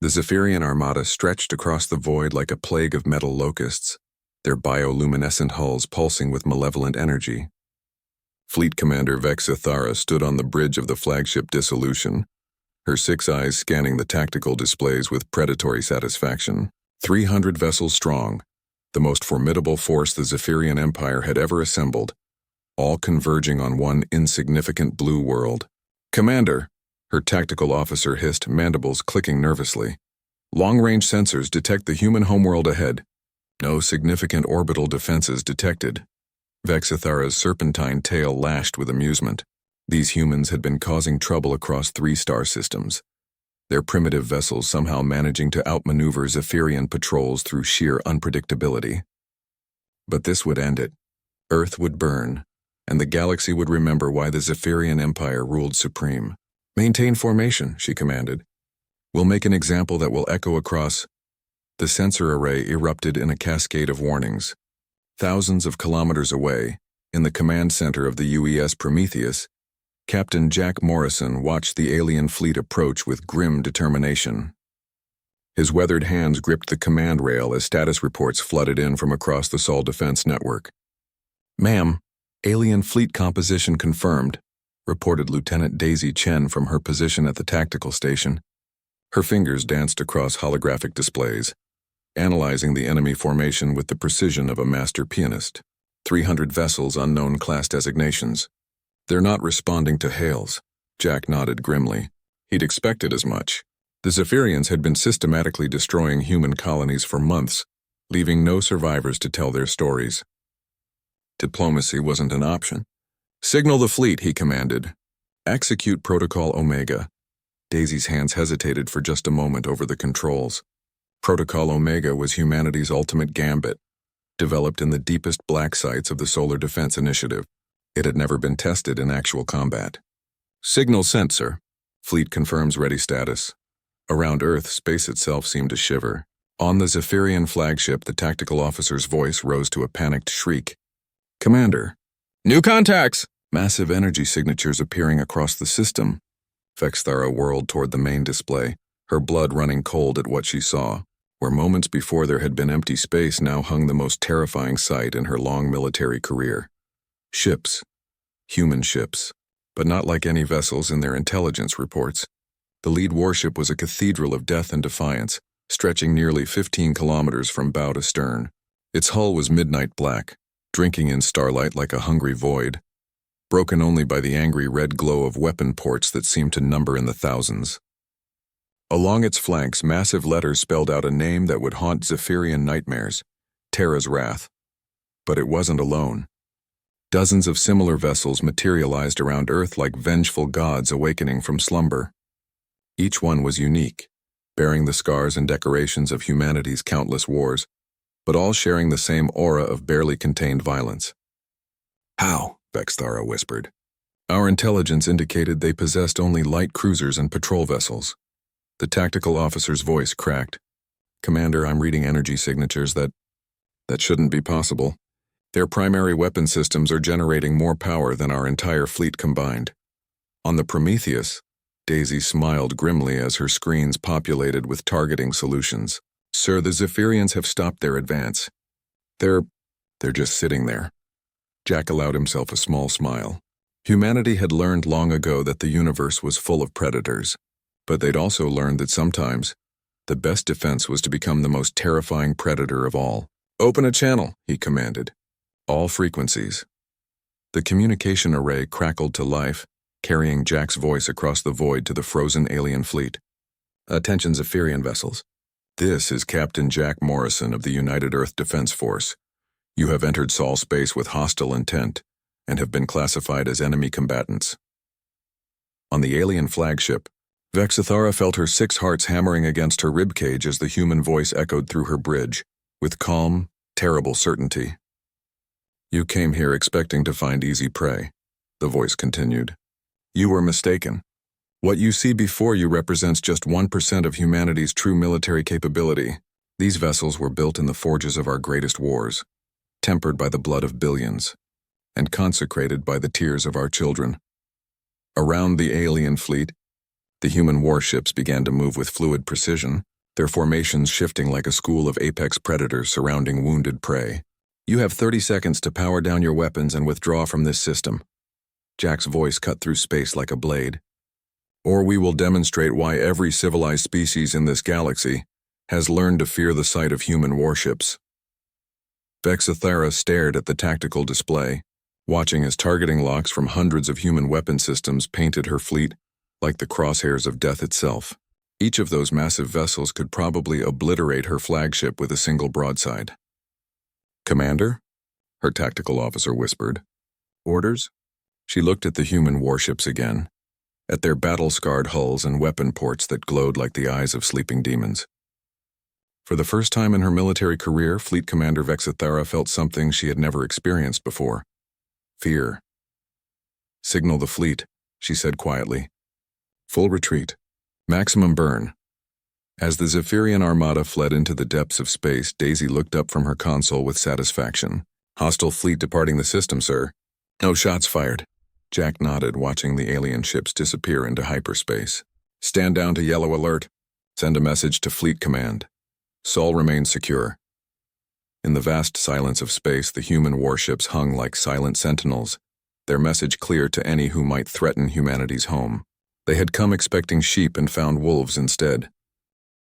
The Zephyrian armada stretched across the void like a plague of metal locusts, their bioluminescent hulls pulsing with malevolent energy. Fleet Commander Vex Ithara stood on the bridge of the flagship Dissolution, her 6 eyes scanning the tactical displays with predatory satisfaction. 300 vessels strong, the most formidable force the Zephyrian Empire had ever assembled, all converging on one insignificant blue world. "Commander," her tactical officer hissed, mandibles clicking nervously. "Long-range sensors detect the human homeworld ahead. No significant orbital defenses detected." Vex Ithara's serpentine tail lashed with amusement. These humans had been causing trouble across 3 star systems, their primitive vessels somehow managing to outmaneuver Zephyrian patrols through sheer unpredictability. But this would end it. Earth would burn, and the galaxy would remember why the Zephyrian Empire ruled supreme. "Maintain formation," she commanded. "We'll make an example that will echo across." The sensor array erupted in a cascade of warnings. Thousands of kilometers away, in the command center of the UES Prometheus, Captain Jack Morrison watched the alien fleet approach with grim determination. His weathered hands gripped the command rail as status reports flooded in from across the Sol Defense Network. "Ma'am, alien fleet composition confirmed," reported Lieutenant Daisy Chen from her position at the tactical station. Her fingers danced across holographic displays, analyzing the enemy formation with the precision of a master pianist. 300 vessels, unknown class designations. "They're not responding to hails." Jack nodded grimly. He'd expected as much. The Zephyrians had been systematically destroying human colonies for months, leaving no survivors to tell their stories. Diplomacy wasn't an option. "Signal the fleet," he commanded. "Execute Protocol Omega." Daisy's hands hesitated for just a moment over the controls. Protocol Omega was humanity's ultimate gambit, developed in the deepest black sites of the Solar Defense Initiative. It had never been tested in actual combat. "Signal sent, sir." Fleet confirms ready status. Around Earth, space itself seemed to shiver. On the Zephyrian flagship, the tactical officer's voice rose to a panicked shriek. "Commander." "New contacts!" Massive energy signatures appearing across the system. Vex Ithara whirled toward the main display, her blood running cold at what she saw. Where moments before there had been empty space, now hung the most terrifying sight in her long military career. Ships. Human ships. But not like any vessels in their intelligence reports. The lead warship was a cathedral of death and defiance, stretching nearly 15 kilometers from bow to stern. Its hull was midnight black, drinking in starlight like a hungry void, broken only by the angry red glow of weapon ports that seemed to number in the thousands. Along its flanks, massive letters spelled out a name that would haunt Zephyrian nightmares, Terra's Wrath. But it wasn't alone. Dozens of similar vessels materialized around Earth like vengeful gods awakening from slumber. Each one was unique, bearing the scars and decorations of humanity's countless wars, but all sharing the same aura of barely contained violence. "How?" Vex Ithara whispered. "Our intelligence indicated they possessed only light cruisers and patrol vessels." The tactical officer's voice cracked. "Commander, I'm reading energy signatures that shouldn't be possible. Their primary weapon systems are generating more power than our entire fleet combined." On the Prometheus, Daisy smiled grimly as her screens populated with targeting solutions. "Sir, the Zephyrians have stopped their advance. They're just sitting there." Jack allowed himself a small smile. Humanity had learned long ago that the universe was full of predators. But they'd also learned that sometimes, the best defense was to become the most terrifying predator of all. "Open a channel," he commanded. All frequencies. The communication array crackled to life, carrying Jack's voice across the void to the frozen alien fleet. "Attention Zephyrian vessels. This is Captain Jack Morrison of the United Earth Defense Force. You have entered Sol space with hostile intent and have been classified as enemy combatants." On the alien flagship, Vex Ithara felt her 6 hearts hammering against her ribcage as the human voice echoed through her bridge, with calm, terrible certainty. "You came here expecting to find easy prey," the voice continued. "You were mistaken. What you see before you represents just 1% of humanity's true military capability. These vessels were built in the forges of our greatest wars, tempered by the blood of billions, and consecrated by the tears of our children." Around the alien fleet, the human warships began to move with fluid precision, their formations shifting like a school of apex predators surrounding wounded prey. You have 30 seconds to power down your weapons and withdraw from this system. Jack's voice cut through space like a blade. Or we will demonstrate why every civilized species in this galaxy has learned to fear the sight of human warships. Vexathara stared at the tactical display, watching as targeting locks from hundreds of human weapon systems painted her fleet like the crosshairs of death itself. Each of those massive vessels could probably obliterate her flagship with a single broadside. "Commander?" her tactical officer whispered. "Orders?" She looked at the human warships again, at their battle-scarred hulls and weapon ports that glowed like the eyes of sleeping demons. For the first time in her military career, Fleet Commander Vexathara felt something she had never experienced before. Fear. "Signal the fleet," she said quietly. "Full retreat. Maximum burn." As the Zephyrian armada fled into the depths of space, Daisy looked up from her console with satisfaction. "Hostile fleet departing the system, sir. No shots fired." Jack nodded, watching the alien ships disappear into hyperspace. "Stand down to yellow alert. Send a message to Fleet Command. Sol remains secure." In the vast silence of space, the human warships hung like silent sentinels, their message clear to any who might threaten humanity's home. They had come expecting sheep and found wolves instead.